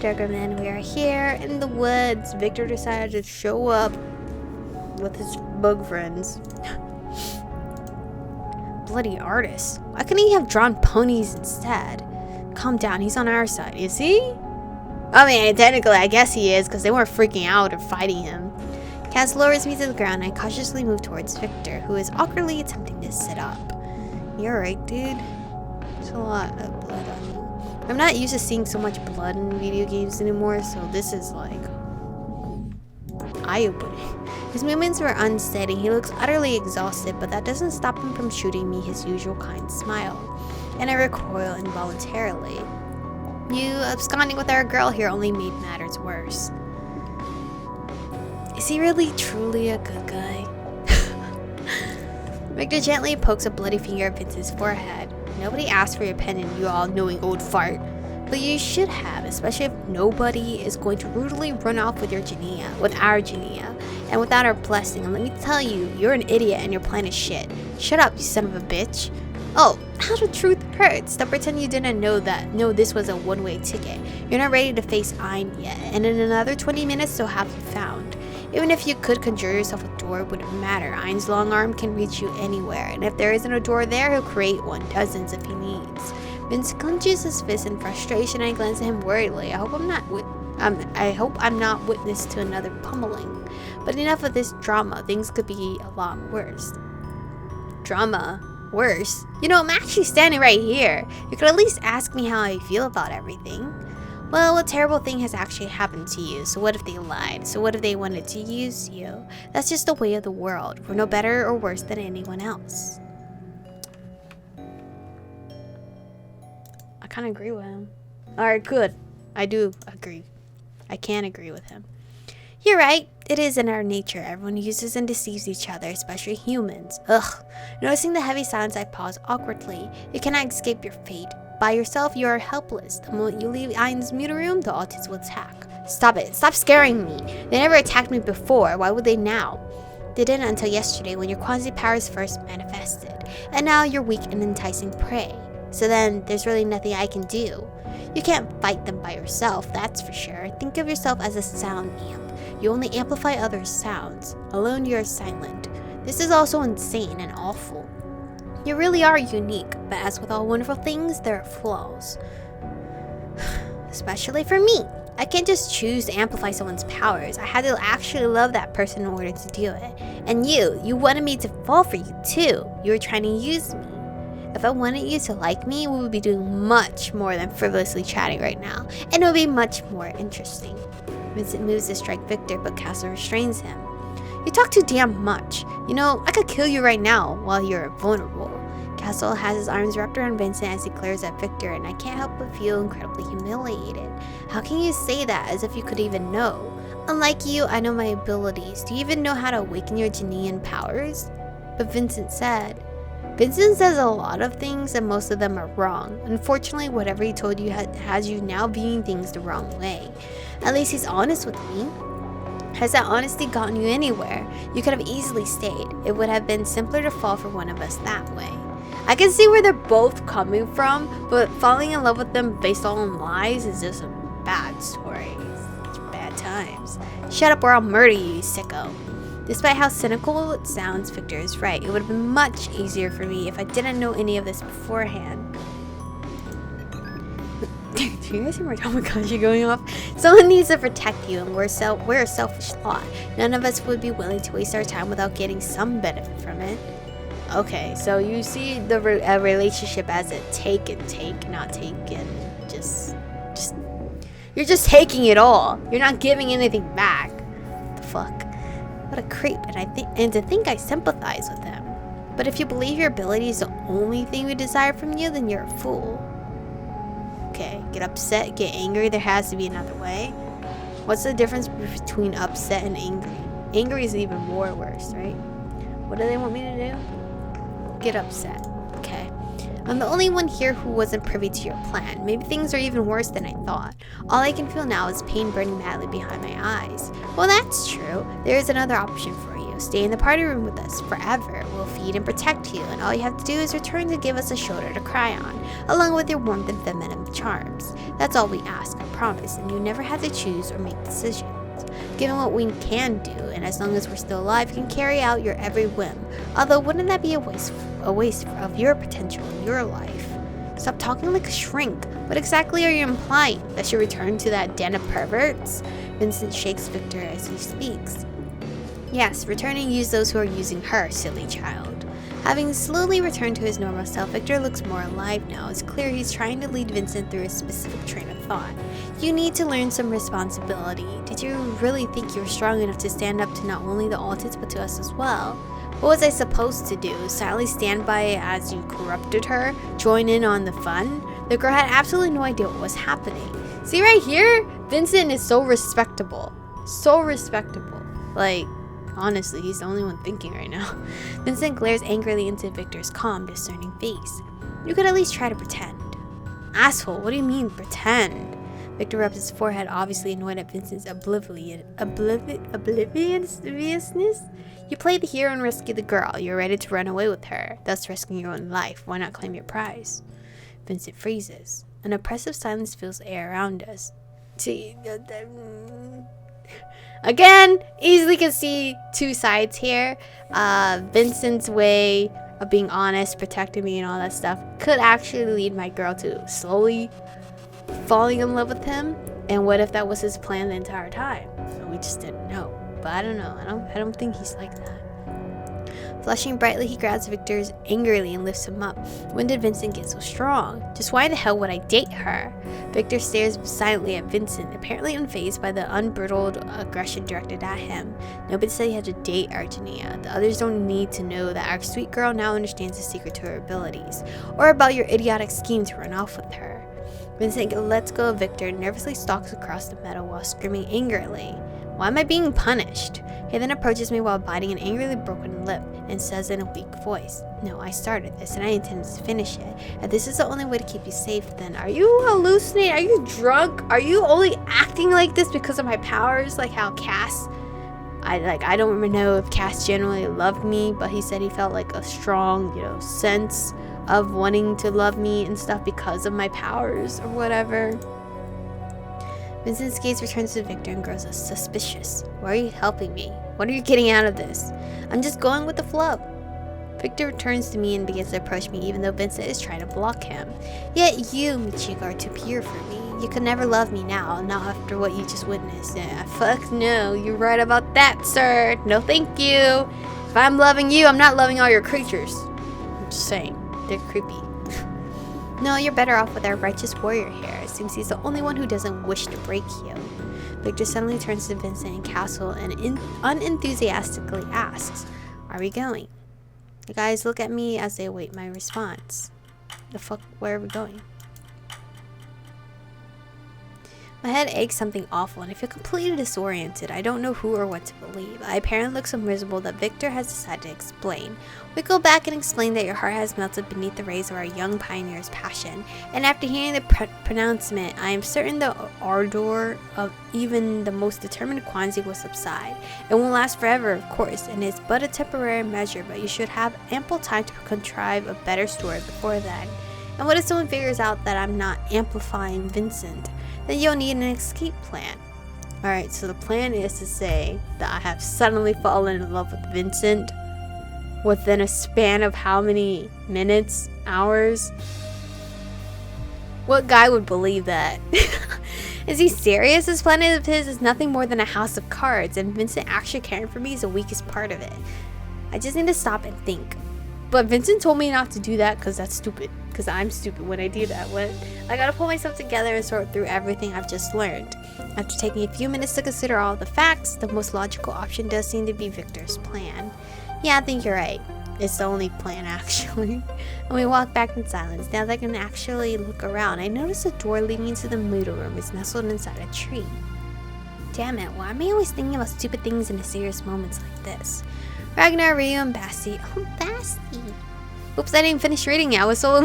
Degraman, we are here in the woods. Victor decided to show up with his bug friends. Bloody artist. Why couldn't he have drawn ponies instead? Calm down, he's on our side, is he? I mean, technically, I guess he is, because they weren't freaking out or fighting him. Cass lowers me to the ground, and I cautiously move towards Victor, who is awkwardly attempting to sit up. You're right, dude. There's a lot of blood on you. I'm not used to seeing so much blood in video games anymore, so this is like eye-opening. His movements were unsteady. He looks utterly exhausted, but that doesn't stop him from shooting me his usual kind smile. And I recoil involuntarily. You absconding with our girl here only made matters worse. Is he really truly a good guy? Victor gently pokes a bloody finger at Vincent's forehead. Nobody asked for your opinion, you all-knowing old fart. But you should have, especially if nobody is going to rudely run off with our Genia, and without our blessing. And let me tell you, you're an idiot and your plan is shit. Shut up, you son of a bitch. Oh, how the truth hurts. Don't pretend you didn't know that. No, this was a one-way ticket. You're not ready to face Ein yet, and in another 20 minutes, so have you found. Even if you could conjure yourself a door, it wouldn't matter. Ein's long arm can reach you anywhere, and if there isn't a door there, he'll create one, dozens if he needs. Vince clenches his fist in frustration, and I glance at him worriedly. I hope I'm not witness to another pummeling. But enough of this drama. Things could be a lot worse. Drama? Worse? You know, I'm actually standing right here. You could at least ask me how I feel about everything. Well, a terrible thing has actually happened to you, so what if they lied? So what if they wanted to use you? That's just the way of the world. We're no better or worse than anyone else. I kind of agree with him. Alright, good. I do agree. I can agree with him. You're right. It is in our nature. Everyone uses and deceives each other, especially humans. Ugh. Noticing the heavy silence, I pause awkwardly. You cannot escape your fate. By yourself, you are helpless. The moment you leave Ein's muta room, the autism will attack. Stop it. Stop scaring me. They never attacked me before. Why would they now? They didn't until yesterday when your quasi powers first manifested. And now you're weak and enticing prey. So then, there's really nothing I can do. You can't fight them by yourself, that's for sure. Think of yourself as a sound amp. You only amplify others' sounds. Alone, you're silent. This is also insane and awful. You really are unique, but as with all wonderful things, there are flaws. Especially for me. I can't just choose to amplify someone's powers. I had to actually love that person in order to do it. And you wanted me to fall for you too. You were trying to use me. If I wanted you to like me, we would be doing much more than frivolously chatting right now, and it would be much more interesting. Vincent moves to strike Victor, but Castle restrains him. You talk too damn much. You know, I could kill you right now while you're vulnerable. Castle has his arms wrapped around Vincent as he glares at Victor, and I can't help but feel incredibly humiliated. How can you say that as if you could even know? Unlike you, I know my abilities. Do you even know how to awaken your Genian powers? But Vincent says a lot of things, and most of them are wrong. Unfortunately, whatever he told you has you now viewing things the wrong way. At least he's honest with me. Has that honesty gotten you anywhere? You could have easily stayed. It would have been simpler to fall for one of us that way. I can see where they're both coming from, but falling in love with them based on lies is just a bad story. It's bad times. Shut up or I'll murder you, you sicko. Despite how cynical it sounds, Victor is right. It would have been much easier for me if I didn't know any of this beforehand. Do you guys hear my Tamagotchi going off? Someone needs to protect you, and we're a selfish lot. None of us would be willing to waste our time without getting some benefit from it. Okay, so you see the relationship as a take and take, not take and just you're just taking it all. You're not giving anything back. What the fuck? What a creep, and to think I sympathize with him. But if you believe your ability is the only thing we desire from you, then you're a fool. Okay, get upset, get angry, there has to be another way. What's the difference between upset and angry? Angry is even more worse, right? What do they want me to do? Get upset. Okay. I'm the only one here who wasn't privy to your plan. Maybe things are even worse than I thought. All I can feel now is pain burning madly behind my eyes. Well, that's true. There is another option for you. Stay in the party room with us forever. We'll feed and protect you, and all you have to do is return to give us a shoulder to cry on, along with your warmth and feminine charms. That's all we ask, I promise, and you never have to choose or make decisions. Given what we can do, and as long as we're still alive, you can carry out your every whim. Although, wouldn't that be a waste of your potential in your life? Stop talking like a shrink. What exactly are you implying? That she return to that den of perverts? Vincent shakes Victor as he speaks. Yes, return and use those who are using her, silly child. Having slowly returned to his normal self, Victor looks more alive now. It's clear he's trying to lead Vincent through a specific train of thought. You need to learn some responsibility. Did you really think you were strong enough to stand up to not only the Altids but to us as well? What was I supposed to do? Silently stand by as you corrupted her? Join in on the fun? The girl had absolutely no idea what was happening. See right here? Vincent is so respectable. So respectable. Like, honestly, he's the only one thinking right now. Vincent glares angrily into Victor's calm, discerning face. You could at least try to pretend. Asshole, what do you mean, pretend? Victor rubs his forehead, obviously annoyed at Vincent's obliviousness. You play the hero and rescue the girl. You're ready to run away with her, thus risking your own life. Why not claim your prize? Vincent freezes. An oppressive silence fills the air around us. Again, easily can see two sides here. Vincent's way of being honest, protecting me and all that stuff could actually lead my girl to slowly falling in love with him. And what if that was his plan the entire time? We just didn't know. But I don't know. I don't think he's like that. Flushing brightly, he grabs Victor's angrily and lifts him up. When did Vincent get so strong? Just why the hell would I date her? Victor stares silently at Vincent, apparently unfazed by the unbridled aggression directed at him. Nobody said he had to date Argenia. The others don't need to know that our sweet girl now understands the secret to her abilities, or about your idiotic scheme to run off with her. Vincent lets go of Victor and nervously stalks across the meadow while screaming angrily. Why am I being punished? He then approaches me while biting an angrily broken lip and says in a weak voice, No, I started this and I intended to finish it. If this is the only way to keep you safe, then are you hallucinating? Are you drunk? Are you only acting like this because of my powers? Like how Cass, I don't even know if Cass generally loved me, but he said he felt like a strong, sense of wanting to love me and stuff because of my powers or whatever. Vincent's gaze returns to Victor and grows suspicious. Why are you helping me? What are you getting out of this? I'm just going with the flow. Victor turns to me and begins to approach me even though Vincent is trying to block him. Yet you, Michiko, are too pure for me. You could never love me now, not after what you just witnessed. Fuck no, you're right about that, sir. No thank you. If I'm loving you, I'm not loving all your creatures. I'm just saying, they're creepy. No, you're better off with our righteous warrior here. It seems he's the only one who doesn't wish to break you. Victor suddenly turns to Vincent and Castle and unenthusiastically asks, Are we going? The guys look at me as they await my response. The fuck, where are we going? My head aches something awful and I feel completely disoriented. I don't know who or what to believe. I apparently look so miserable that Victor has decided to explain. We go back and explain that your heart has melted beneath the rays of our young pioneer's passion. And after hearing the pronouncement, I am certain the ardor of even the most determined Kwanzi will subside. It won't last forever, of course, and it's but a temporary measure, but you should have ample time to contrive a better story before then. And what if someone figures out that I'm not amplifying Vincent? Then you'll need an escape plan. Alright, so the plan is to say that I have suddenly fallen in love with Vincent within a span of how many minutes, hours? What guy would believe that? Is he serious? This planet of his is nothing more than a house of cards, and Vincent actually caring for me is the weakest part of it. I just need to stop and think. But Vincent told me not to do that because that's stupid. Because I'm stupid when I do that. I gotta pull myself together and sort through everything I've just learned. After taking a few minutes to consider all the facts, the most logical option does seem to be Victor's plan. Yeah, I think you're right. It's the only plan, actually. And we walk back in silence. Now that I can actually look around, I notice a door leading into the middle room is nestled inside a tree. Damn it, why am I always thinking about stupid things in serious moments like this? Ragnar, Ryu, and Basti. Oh, Basti. Oops, I didn't finish reading it. I was so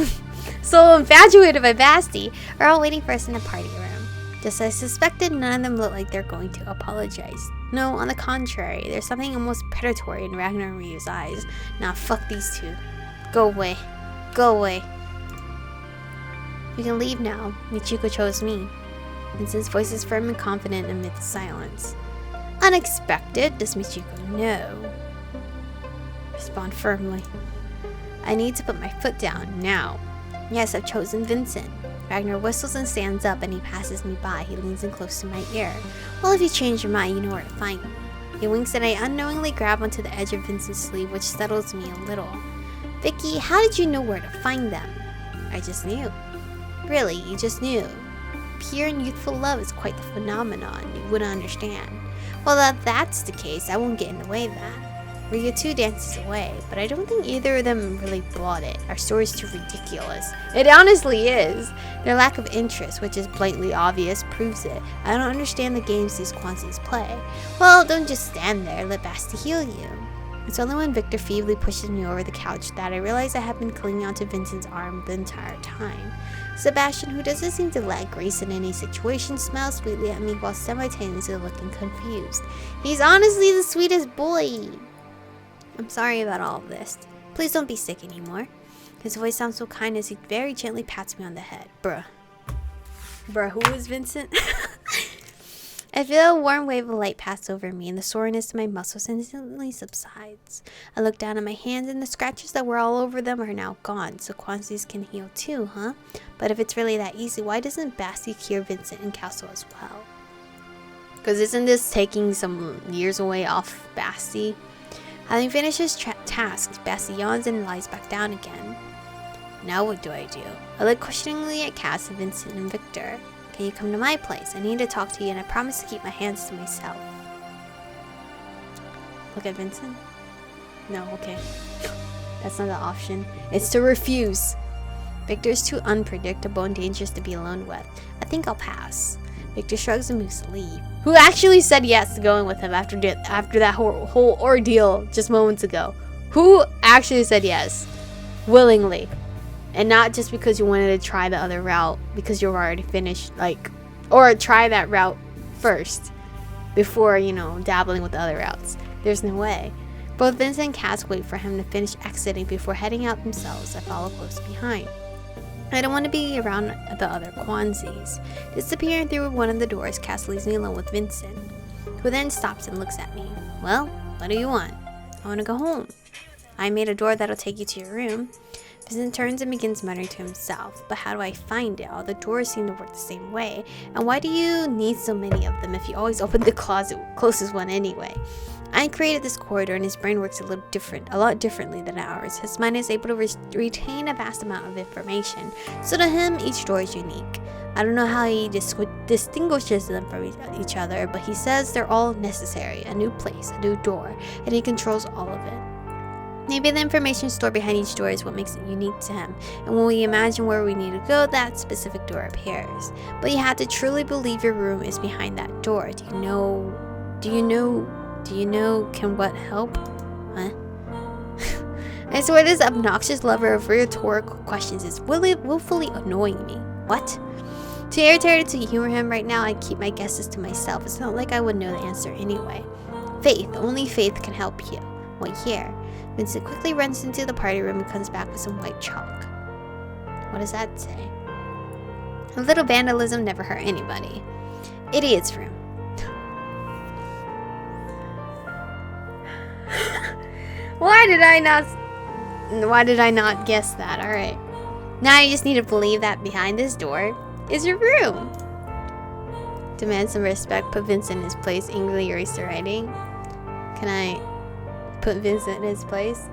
infatuated by Basti. Are all waiting for us in the party room. Just as I suspected, none of them look like they're going to apologize. No, on the contrary, there's something almost predatory in Ragnar and Ryu's eyes. Nah, fuck these two. Go away. Go away. You can leave now. Michiko chose me. Vincent's voice is firm and confident amid the silence. Unexpected? Does Michiko know? Respond firmly. I need to put my foot down now. Yes, I've chosen Vincent. Ragnar whistles and stands up, and he passes me by. He leans in close to my ear. Well, if you change your mind, you know where to find me. He winks, and I unknowingly grab onto the edge of Vincent's sleeve, which settles me a little. Vicky, how did you know where to find them? I just knew. Really, you just knew? Pure and youthful love is quite the phenomenon. You wouldn't understand. Well, if that's the case, I won't get in the way of that. Ryu too dances away, but I don't think either of them really bought it. Our story's too ridiculous. It honestly is. Their lack of interest, which is blatantly obvious, proves it. I don't understand the games these Kwanzis play. Well, don't just stand there. Let Basti heal you. It's only when Victor feebly pushes me over the couch that I realize I have been clinging onto Vincent's arm the entire time. Sebastian, who doesn't seem to lack grace in any situation, smiles sweetly at me while simultaneously looking confused. He's honestly the sweetest boy. I'm sorry about all of this. Please don't be sick anymore. His voice sounds so kind as he very gently pats me on the head. Bruh. Bruh, who is Vincent? I feel a warm wave of light pass over me, and the soreness in my muscles instantly subsides. I look down at my hands, and the scratches that were all over them are now gone, so Kwanzis can heal too, huh? But if it's really that easy, why doesn't Basti cure Vincent and Castle as well? Because isn't this taking some years away off Basti? Having finished his tasks, Basti yawns and lies back down again. Now what do? I look questioningly at Cass, Vincent, and Victor. Can you come to my place? I need to talk to you, and I promise to keep my hands to myself. Look at Vincent? No, okay. That's not an option. It's to refuse. Victor's too unpredictable and dangerous to be alone with. I think I'll pass. Victor shrugs and moves to leave. Who actually said yes to going with him after that whole ordeal just moments ago? Who actually said yes? Willingly. And not just because you wanted to try the other route because you're already finished, or try that route first before, dabbling with the other routes. There's no way. Both Vincent and Cass wait for him to finish exiting before heading out themselves. I follow close behind. I don't want to be around the other Kwanzis. Disappearing through one of the doors, Cass leaves me alone with Vincent, who then stops and looks at me. Well, what do you want? I want to go home. I made a door that'll take you to your room. Vincent turns and begins muttering to himself. But how do I find it? All the doors seem to work the same way. And why do you need so many of them if you always open the closest one anyway? I created this corridor, and his brain works a lot differently than ours. His mind is able to retain a vast amount of information, so to him, each door is unique. I don't know how he distinguishes them from each other, but he says they're all necessary. A new place, a new door, and he controls all of it. Maybe the information stored behind each door is what makes it unique to him, and when we imagine where we need to go, that specific door appears. But you have to truly believe your room is behind that door. Do you know, can what help? Huh? I swear this obnoxious lover of rhetorical questions is willfully annoying me. What? Too irritated to humor him right now, I keep my guesses to myself. It's not like I would know the answer anyway. Faith, only faith can help you. Wait here. Vincent quickly runs into the party room and comes back with some white chalk. What does that say? A little vandalism never hurt anybody. Idiot's room. Why did I not guess that? Alright. Now you just need to believe that behind this door is your room. Demand some respect. Put Vincent in his place. Angrily erase the writing. Can I put Vincent in his place?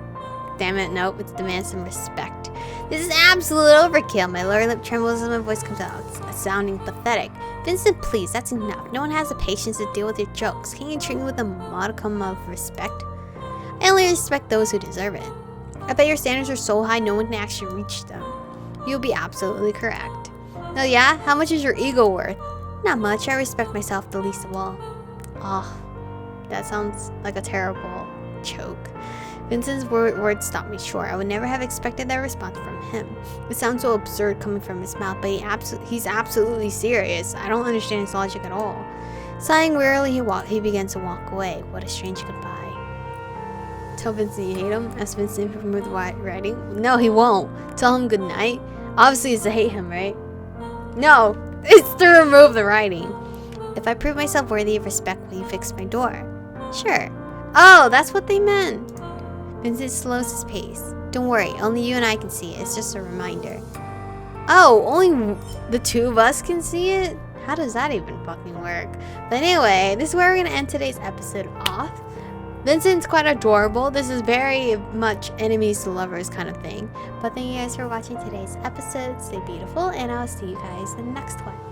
Damn it, nope. It's demand some respect. This is absolute overkill. My lower lip trembles as my voice comes out, sounding pathetic. Vincent, please, that's enough. No one has the patience to deal with your jokes. Can you treat me with a modicum of respect? I only respect those who deserve it. I bet your standards are so high no one can actually reach them. You'll be absolutely correct. Oh yeah? How much is your ego worth? Not much. I respect myself the least of all. Oh, that sounds like a terrible choke. Vincent's words stopped me short. I would never have expected that response from him. It sounds so absurd coming from his mouth, but he's absolutely serious. I don't understand his logic at all. Sighing wearily, he began to walk away. What a strange goodbye. Tell Vincent you hate him? Ask Vincent if he removed the writing. No, he won't. Tell him good night. Obviously, it's to hate him, right? No, it's to remove the writing. If I prove myself worthy of respect, will you fix my door? Sure. Oh, that's what they meant. Vincent slows his pace. Don't worry, only you and I can see it. It's just a reminder. Oh, only the two of us can see it? How does that even fucking work? But anyway, this is where we're going to end today's episode off. Vincent's quite adorable. This is very much enemies to lovers kind of thing. But thank you guys for watching today's episode. Stay beautiful, and I'll see you guys in the next one.